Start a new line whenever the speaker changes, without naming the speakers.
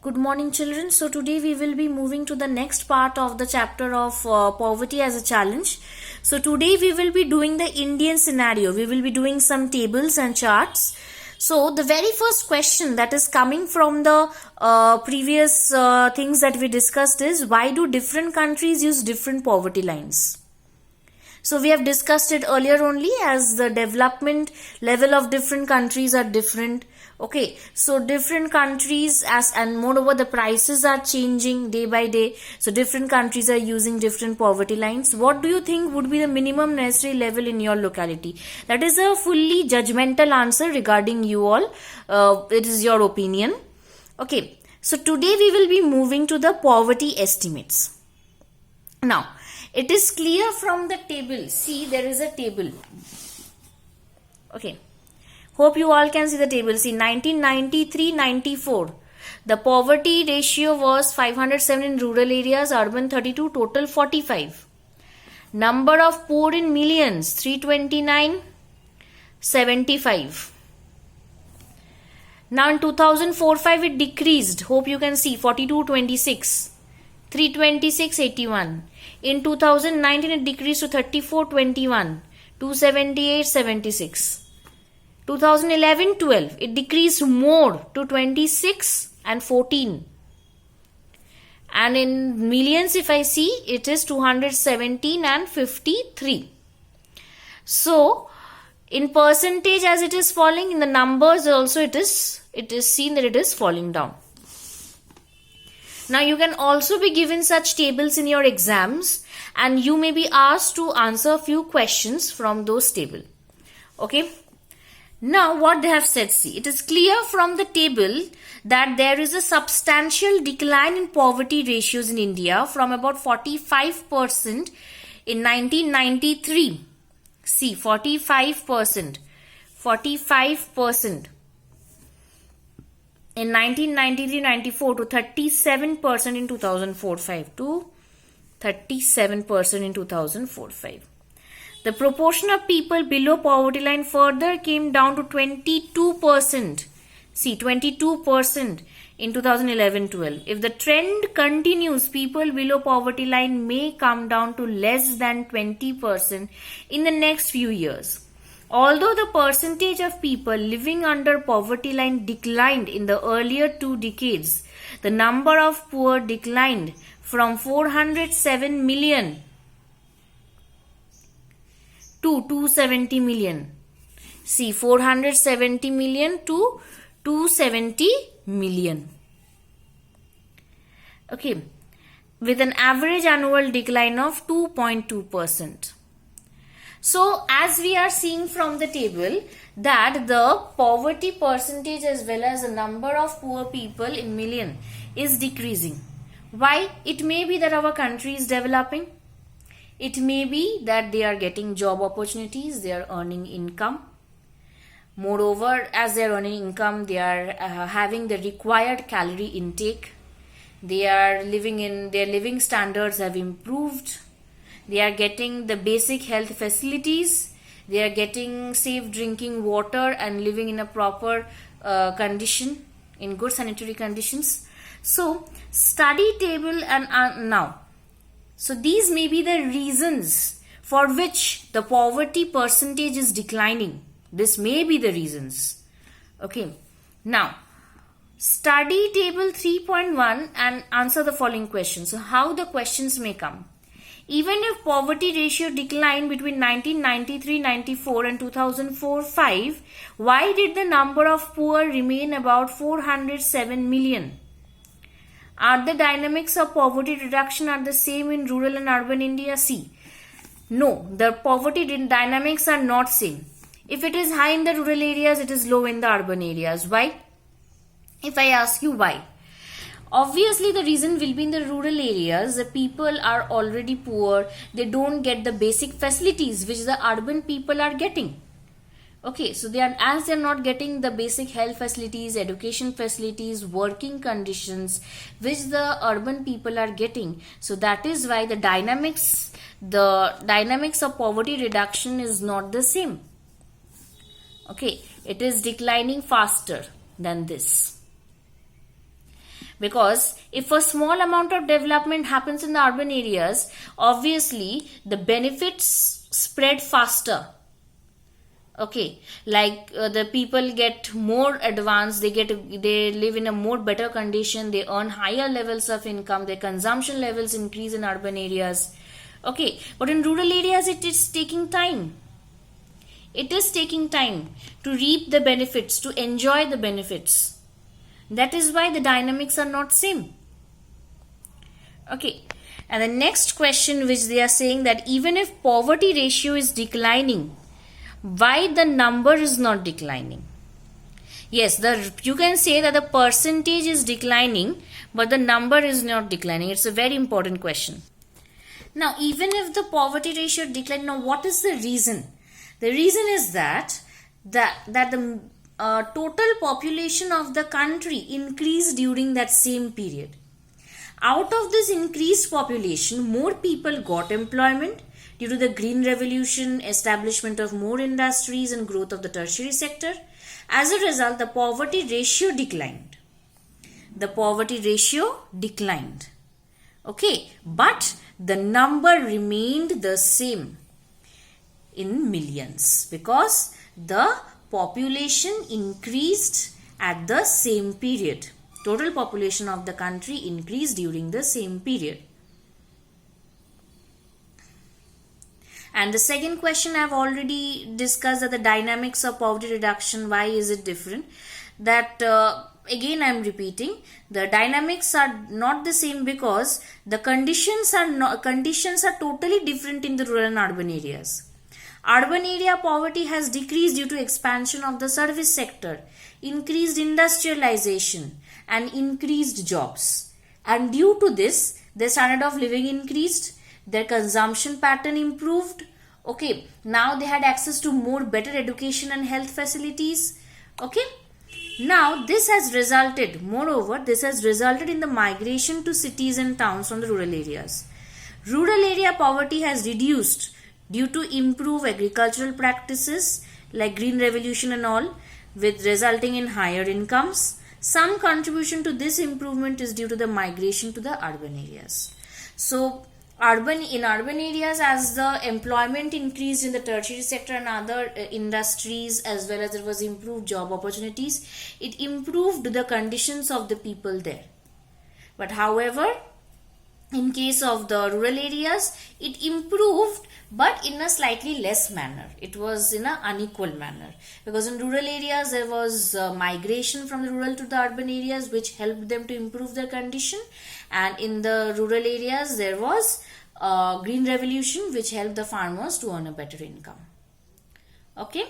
Good morning, children. So, today we will be moving to the next part of the chapter of poverty as a challenge. So, today we will be doing the Indian scenario. We will be doing some tables and charts. So, the very first question that is coming from the previous things that we discussed is, why do different countries use different poverty lines? So we have discussed it earlier only, as the development level of different countries are different. Okay, so different countries and moreover the prices are changing day by day. So different countries are using different poverty lines. What do you think would be the minimum necessary level in your locality? That is a fully judgmental answer regarding you all. It is your opinion. Okay, so today we will be moving to the poverty estimates. Now, it is clear from the table. See, there is a table. Okay. Hope you all can see the table. See, 1993-94. The poverty ratio was 507 in rural areas, urban 32, total 45. Number of poor in millions, 329, 75. Now in 2004-5 it decreased. Hope you can see, 42-26. 326.81. In 2019 it decreased to 34.21, 278.76. 2011-12 it decreased more to 26 and 14. And in millions, if I see, it is 217 and 53. So in percentage, as it is falling, in the numbers also it is seen that it is falling down. Now you can also be given such tables in your exams, and you may be asked to answer a few questions from those tables. Okay. Now what they have said, see, it is clear from the table that there is a substantial decline in poverty ratios in India from about 45% in 1993. See, 45%. In 1993-94 to 37% in 2004-5 to 37% in 2004-5. The proportion of people below poverty line further came down to 22%. See, 22% in 2011-12. If the trend continues, people below poverty line may come down to less than 20% in the next few years. Although the percentage of people living under poverty line declined in the earlier 2 decades, the number of poor declined from 407 million to 270 million. See, 470 million to 270 million. Okay, with an average annual decline of 2.2%. So, as we are seeing from the table that the poverty percentage as well as the number of poor people in million is decreasing. Why? It may be that our country is developing. It may be that they are getting job opportunities, they are earning income. Moreover, as they are earning income, they are having the required calorie intake. Their living standards have improved. They are getting the basic health facilities. They are getting safe drinking water and living in a proper condition, in good sanitary conditions. So, study table and now. So, these may be the reasons for which the poverty percentage is declining. This may be the reasons. Okay. Now, study table 3.1 and answer the following questions. So, how the questions may come. Even if poverty ratio declined between 1993-94 and 2004-5, why did the number of poor remain about 407 million? Are the dynamics of poverty reduction are the same in rural and urban India? See, no, the poverty dynamics are not same. If it is high in the rural areas, it is low in the urban areas. Why? If I ask you why? Obviously, the reason will be in the rural areas, the people are already poor. They don't get the basic facilities which the urban people are getting. Okay, so they are not getting the basic health facilities, education facilities, working conditions which the urban people are getting. So that is why the dynamics of poverty reduction is not the same. Okay, it is declining faster than this. Because if a small amount of development happens in the urban areas, obviously the benefits spread faster. Okay, like the people get more advanced, they live in a more better condition, they earn higher levels of income, their consumption levels increase in urban areas. Okay, but in rural areas it is taking time. It is taking time to reap the benefits, to enjoy the benefits. That is why the dynamics are not same. Okay, and the next question which they are saying, that even if poverty ratio is declining, why the number is not declining? Yes, you can say that the percentage is declining, but the number is not declining. It's a very important question. Now, even if the poverty ratio declined, now what is the reason? The reason is that the total population of the country increased during that same period. Out of this increased population, more people got employment due to the green revolution, establishment of more industries and growth of the tertiary sector. As a result, the poverty ratio declined. The poverty ratio declined. Okay, but the number remained the same in millions because the population increased at the same period. Total population of the country increased during the same period. And the second question I have already discussed, that the dynamics of poverty reduction, why is it different? That again I am repeating, the dynamics are not the same because the conditions are totally different in the rural and urban areas. Urban area poverty has decreased due to expansion of the service sector, increased industrialization and increased jobs. And due to this, their standard of living increased, their consumption pattern improved. Okay, now they had access to more better education and health facilities. Okay, now this has resulted in the migration to cities and towns from the rural areas. Rural area poverty has reduced due to improved agricultural practices like green revolution and all, with resulting in higher incomes. Some contribution to this improvement is due to the migration to the urban areas. So in urban areas, as the employment increased in the tertiary sector and other industries, as well as there was improved job opportunities, it improved the conditions of the people there. But however, in case of the rural areas, it improved, but in a slightly less manner. It was in an unequal manner, because in rural areas there was migration from the rural to the urban areas, which helped them to improve their condition, and in the rural areas there was green revolution, which helped the farmers to earn a better income. Okay.